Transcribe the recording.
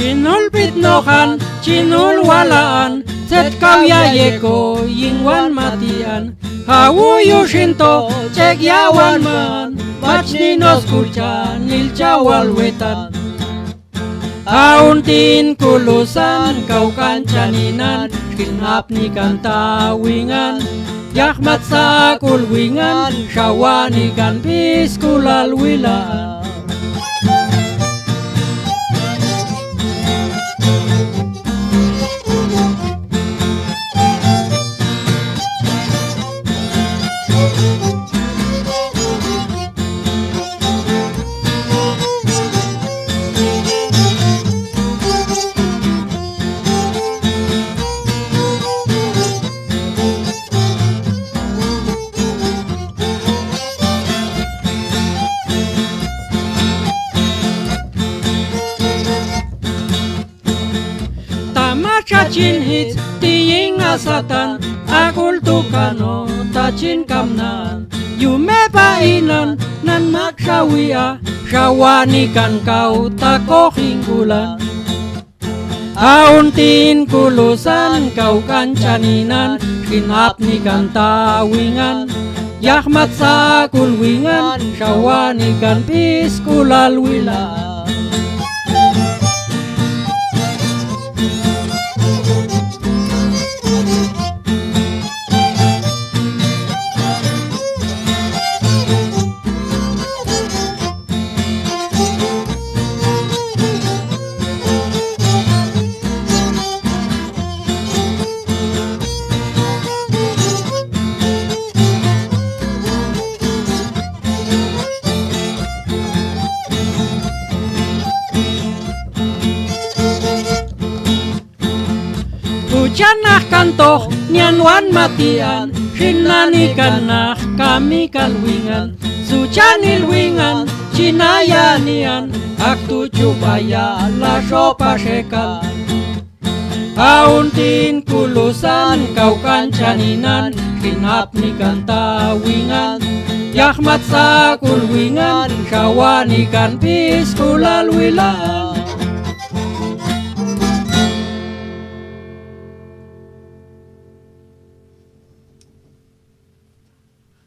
Chinul pitnohan, chinul walaan, set kawyayeko, yingwan matian. Hawuyu shinto, cek yawan man, bachni nos kulchan, ilchawal wetan. Hauntin kulusan, kau kancaninan, kinap ni kantawingan. Yahmat sa kulwingan, syawani kan piskulal wilaan. Cacin hits tiing asatan akul tukano tacin kamnan yume painan nan maksawia syawanikan kau tako hinggulan hauntin kulusan kau kancaninan kinap nikan tawingan yahmat sakul wingan syawanikan piskulal wilaan. Janah kantoh nyanwan matian Shinani kanah kami kalwingan Sucanil wingan Cinayanian Aktu cupaya laso pasekal Hauntin kulusan kau kancaninan Kinap ni kantawingan Yahmat sakul wingan Syawanikan piskulal wilaan.